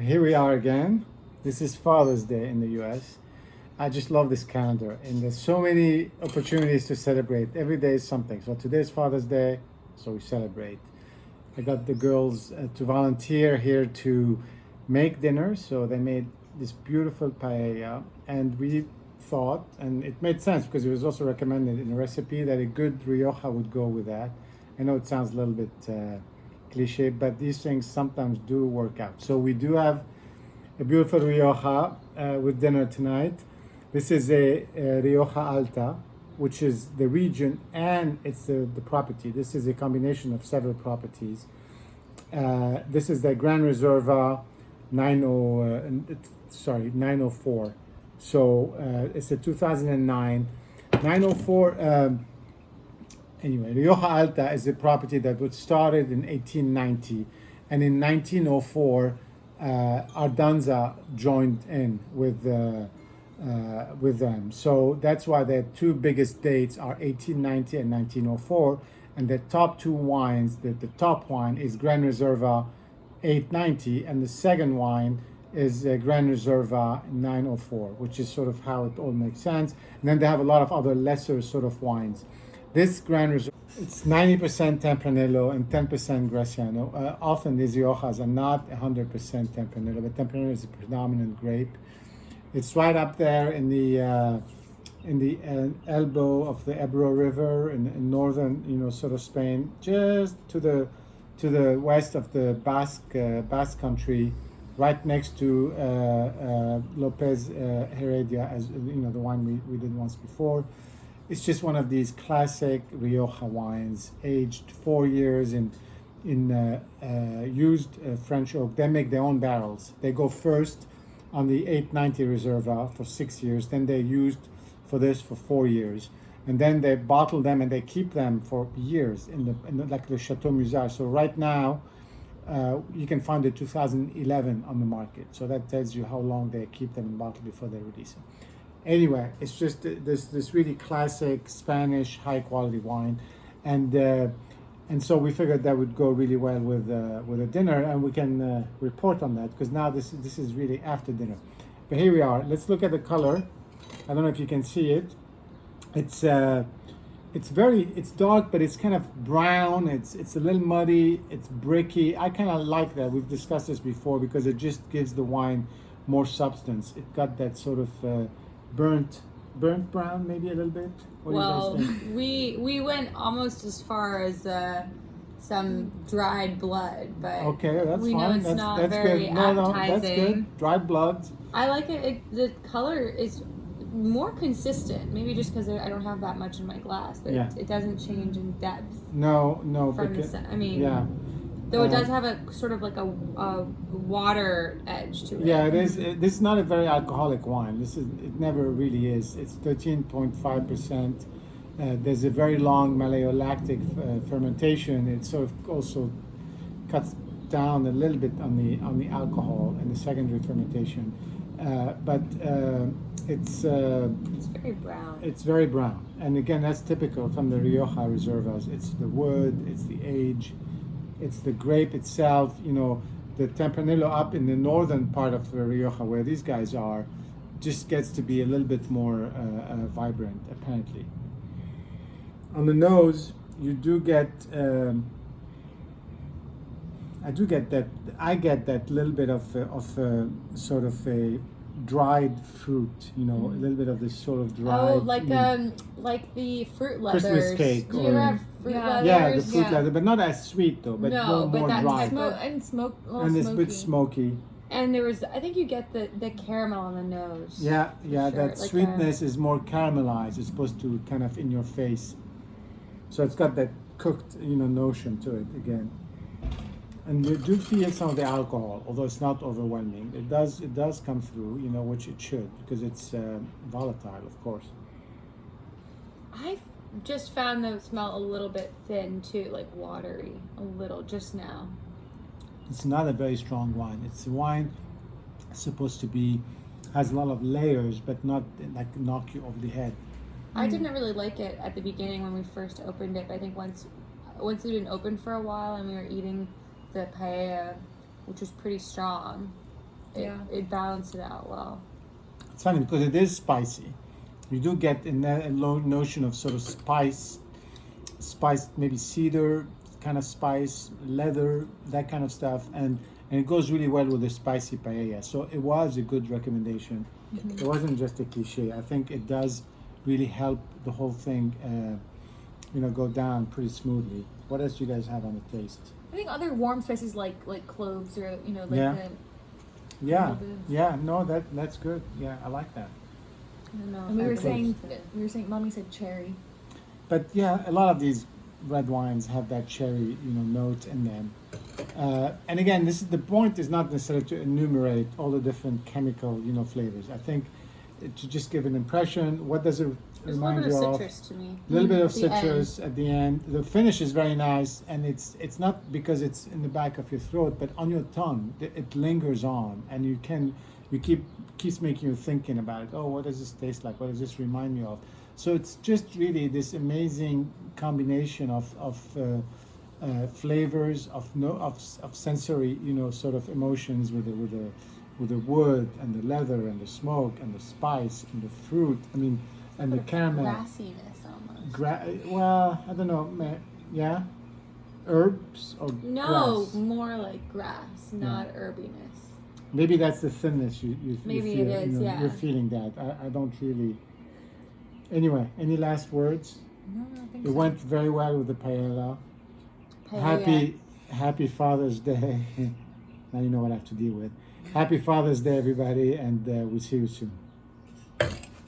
Here we are again. This is Father's Day in the US. I just love this calendar, and there's so many opportunities to celebrate. Every day is something. So today's Father's Day, so we celebrate. I got the girls to volunteer here to make dinner, so they made this beautiful paella, and we thought, and it made sense because it was also recommended in a recipe that a good Rioja would go with that. I know it sounds a little bit cliche, but these things sometimes do work out. So we do have a beautiful Rioja with dinner tonight. This is a Rioja Alta, which is the region and it's the property. This is a combination of several properties. This is the Gran Reserva 904. So it's a 2009. 904. Anyway, Rioja Alta is a property that was started in 1890, and in 1904, Ardanza joined in with them. So that's why the two biggest dates are 1890 and 1904, and the top two wines, the top wine is Gran Reserva 890, and the second wine is Gran Reserva 904, which is sort of how it all makes sense. And then they have a lot of other lesser sort of wines. This Gran Reserva, it's 90% Tempranillo and 10% Graciano. Often these Riojas are not 100% Tempranillo, but Tempranillo is a predominant grape. It's right up there in the elbow of the Ebro River in northern, sort of Spain, just to the west of the Basque country, right next to Lopez Heredia, as the wine we did once before. It's just one of these classic Rioja wines, aged 4 years in used French oak. They make their own barrels. They go first on the 890 Reserva for 6 years, then they're used for this for 4 years, and then they bottle them and they keep them for years in like the Chateau Musard. So right now, you can find the 2011 on the market. So that tells you how long they keep them in bottle before they release them. Anyway, it's just this really classic Spanish high quality wine, and so we figured that would go really well with a dinner, and we can report on that because now this is really after dinner. But here we are. Let's look at the color. I don't know if you can see it. It's dark, but it's kind of brown. It's a little muddy. It's bricky. I kind of like that. We've discussed this before because it just gives the wine more substance. It got that sort of burnt brown, maybe a little bit. What Well, do you guys think? we went almost as far as some dried blood, but Okay, that's we know fine. it's That's not that's very good. No, that's appetizing. good. Dried blood. I like it. The color is more consistent. Maybe just because I don't have that much in my glass, but Yeah. it doesn't change in depth No, from the because sun. I mean, yeah. though it does have a sort of like a water edge to it. Yeah, it is. This is not a very alcoholic wine. It never really is. It's 13.5%. There's a very long malolactic fermentation. It sort of also cuts down a little bit on the alcohol and the secondary fermentation, but It's very brown. it's very brown. And again, that's typical from the Rioja Reservas. It's the wood, it's the age, it's the grape itself. The Tempranillo up in the northern part of the Rioja, where these guys are, just gets to be a little bit more vibrant, apparently. On the nose, you do get. I get that little bit of sort of a dried fruit. A little bit of this sort of dried. Oh, like the fruit leathers. Christmas cake Do you or- ever have fruit Yeah. leathers? Yeah, the fruit Yeah. leather, but not as sweet though, but No, but more that dry. type of- And smoke, a little And it's a smoky. bit smoky. And there was, I think you get the caramel on the nose. Yeah, Sure, that like sweetness is more caramelized. It's supposed to kind of in your face. So it's got that cooked, notion to it again. And you do feel some of the alcohol, although it's not overwhelming. It does come through, which it should, because it's volatile, of course. I just found the smell a little bit thin too, like watery, a little just now. It's not a very strong wine. It's a wine supposed to be, has a lot of layers, but not like knock you over the head. I didn't really like it at the beginning when we first opened it, but I think once it didn't open for a while and we were eating the paella, which was pretty strong, it balanced it out well. It's funny because it is spicy. You do get a low notion of sort of spice, maybe cedar kind of spice, leather, that kind of stuff, and it goes really well with the spicy paella. So it was a good recommendation. It wasn't just a cliche. I think it does really help the whole thing, go down pretty smoothly. What else do you guys have on the taste? I think other warm spices like cloves or No, that's good. Yeah, I like that. I don't know. And we were saying Mommy said cherry. But yeah, a lot of these red wines have that cherry, note in them. And again, the point is not necessarily to enumerate all the different chemical, flavors. I think to just give an impression. What does it remind you of? There's a little bit of citrus to me. A little bit of At the citrus at the end. The finish is very nice, and it's not because it's in the back of your throat, but on your tongue. It lingers on, and keeps making you thinking about it. Oh, what does this taste like? What does this remind me of? So it's just really this amazing combination of flavors, of sensory, sort of emotions with the wood and the leather and the smoke and the spice and the fruit. I mean, and the caramel. Grassiness almost. Well, I don't know. Yeah, herbs or No, grass? more like grass, not herbiness. Maybe that's the thinness you Maybe feel. it is, yeah. You're feeling that. I don't really. Anyway, any last words? No, I think It went very well with the paella. Paella. Happy Father's Day. Now you know what I have to deal with. Happy Father's Day, everybody, and we'll see you soon.